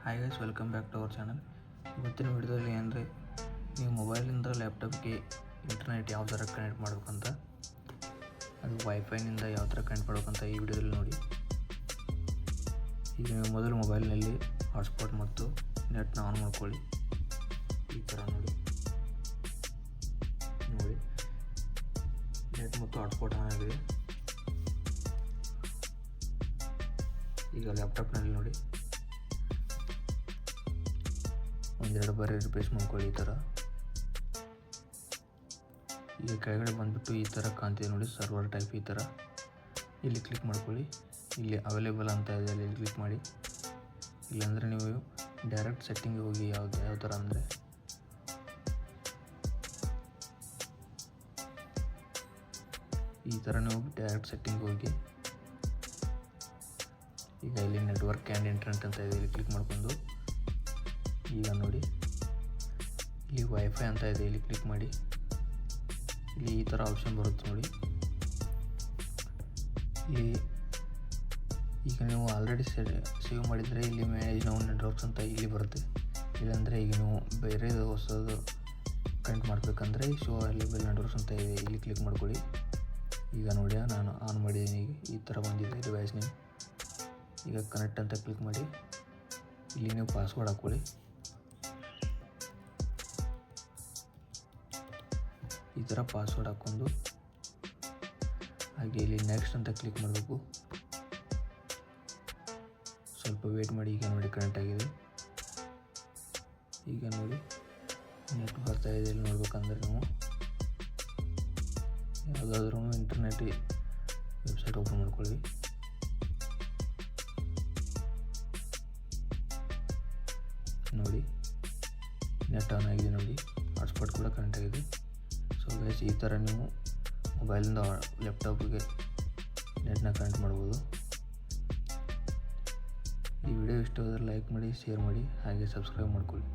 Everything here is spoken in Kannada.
Hi guys, welcome back to our channel. ಇವತ್ತಿನ ವಿಡಿಯೋದಲ್ಲಿ ಅಂದರೆ ನೀವು ಮೊಬೈಲಿಂದ ಲ್ಯಾಪ್ಟಾಪ್ಗೆ ಇಂಟರ್ನೆಟ್ ಯಾವ ಥರ ಕನೆಕ್ಟ್ ಮಾಡಬೇಕಂತ, ಅದು ವೈಫೈನಿಂದ ಯಾವ ಥರ ಕನೆಕ್ಟ್ ಮಾಡಬೇಕಂತ ಈ ವಿಡಿಯೋದಲ್ಲಿ ನೋಡಿ. ಈಗ ನೀವು ಮೊದಲು ಮೊಬೈಲ್ನಲ್ಲಿ ಹಾಟ್ಸ್ಪಾಟ್ ಮತ್ತು ನೆಟ್ನ ಆನ್ ಮಾಡ್ಕೊಳ್ಳಿ. ಈ ಥರ ನೋಡಿ ನೆಟ್ ಮತ್ತು ಹಾಟ್ಸ್ಪಾಟ್ ಆನ್ ಆಗಿದೆ. ಈಗ ಲ್ಯಾಪ್ಟಾಪ್ನಲ್ಲಿ ನೋಡಿ ಒಂದೆರಡು ಬಾರಿ ರಿಫ್ರೆಶ್ ಮಾಡ್ಕೊಳ್ಳಿ. ಈ ಥರ ಈಗ ಕೆಳಗಡೆ ಬಂದುಬಿಟ್ಟು ಈ ಥರ ಕಾಣ್ತಿದೆ ನೋಡಿ, ಸರ್ವರ್ ಟೈಪ್. ಈ ಥರ ಇಲ್ಲಿ ಕ್ಲಿಕ್ ಮಾಡ್ಕೊಳ್ಳಿ. ಇಲ್ಲಿ ಅವೈಲೇಬಲ್ ಅಂತ ಇದೆ, ಅಲ್ಲಿ ಕ್ಲಿಕ್ ಮಾಡಿ. ಇಲ್ಲಾಂದರೆ ನೀವು ಡೈರೆಕ್ಟ್ ಸೆಟ್ಟಿಂಗ್ಗೆ ಹೋಗಿ ಯಾವ ಥರ ಅಂದರೆ ಈ ಥರ ನೀವು ಡೈರೆಕ್ಟ್ ಸೆಟ್ಟಿಂಗ್ ಹೋಗಿ ಈಗ ಇಲ್ಲಿ ನೆಟ್ವರ್ಕ್ ಆ್ಯಂಡ್ ಇಂಟರ್ನೆಟ್ ಅಂತ ಇದೆ, ಇಲ್ಲಿ ಕ್ಲಿಕ್ ಮಾಡ್ಕೊಂಡು ಈಗ ನೋಡಿ ಇಲ್ಲಿ ವೈಫೈ ಅಂತ ಇದೆ, ಇಲ್ಲಿ ಕ್ಲಿಕ್ ಮಾಡಿ. ಇಲ್ಲಿ ಈ ಥರ ಆಪ್ಷನ್ ಬರುತ್ತೆ ನೋಡಿ. ಇಲ್ಲಿ ಈಗ ನೀವು ಆಲ್ರೆಡಿ ಸೇವ್ ಮಾಡಿದರೆ ಇಲ್ಲಿ ಮ್ಯಾನೇಜ್ ನೌ ನೆಟ್ವರ್ಕ್ಸ್ ಅಂತ ಇಲ್ಲಿ ಬರುತ್ತೆ. ಇಲ್ಲಾಂದರೆ ಈಗ ನೀವು ಬೇರೆ ಹೊಸದು ಕನೆಕ್ಟ್ ಮಾಡಬೇಕಂದ್ರೆ ಶೋ ಅವೈಲೇಬಲ್ ನೆಟ್ವರ್ಕ್ಸ್ ಅಂತ ಇದೆ, ಇಲ್ಲಿ ಕ್ಲಿಕ್ ಮಾಡ್ಕೊಳ್ಳಿ. ಈಗ ನೋಡಿ ನಾನು ಆನ್ ಮಾಡಿದ್ದೀನಿ. ಈಗ ಈ ಥರ ಬಂದಿದೆ ಡಿವೈಸ್ ನೇಮ್. ಈಗ ಕನೆಕ್ಟ್ ಅಂತ ಕ್ಲಿಕ್ ಮಾಡಿ. ಇಲ್ಲಿ ನೀವು ಪಾಸ್ವರ್ಡ್ ಹಾಕ್ಕೊಳ್ಳಿ. ಈ ಥರ ಪಾಸ್ವರ್ಡ್ ಹಾಕ್ಕೊಂಡು ಹಾಗೆ ಇಲ್ಲಿ ನೆಕ್ಸ್ಟ್ ಅಂತ ಕ್ಲಿಕ್ ಮಾಡಬೇಕು. ಸ್ವಲ್ಪ ವೇಟ್ ಮಾಡಿ. ಈಗ ನೋಡಿ ಕನೆಕ್ಟ್ ಆಗಿದೆ. ಈಗ ನೋಡಿ ನೆಟ್ ಬರ್ತಾ ಇದೆ. ಇಲ್ಲಿ ನೋಡ್ಬೇಕಂದ್ರೆ ನಾವು ಯಾವುದಾದ್ರೂ ಇಂಟರ್ನೆಟ್ ವೆಬ್ಸೈಟ್ ಓಪನ್ ಮಾಡ್ಕೊಳ್ಳಿ. ನೋಡಿ ನೆಟ್ ಆನ್ ಆಗಿದೆ. ನೋಡಿ ಹಾಟ್ಸ್ಪಾಟ್ ಕೂಡ ಕನೆಕ್ಟ್ ಆಗಿದೆ. ಸೊ ಗೈಸ್, ಈ ಥರ ನೀವು ಮೊಬೈಲಿಂದ ಲ್ಯಾಪ್ಟಾಪ್ಗೆ ನೆಟ್ನ ಕನೆಕ್ಟ್ ಮಾಡ್ಬೋದು. ಈ ವಿಡಿಯೋ ಇಷ್ಟ ಆದರೆ ಲೈಕ್ ಮಾಡಿ, ಶೇರ್ ಮಾಡಿ, ಹಾಗೆ ಸಬ್ಸ್ಕ್ರೈಬ್ ಮಾಡ್ಕೊಳ್ಳಿ.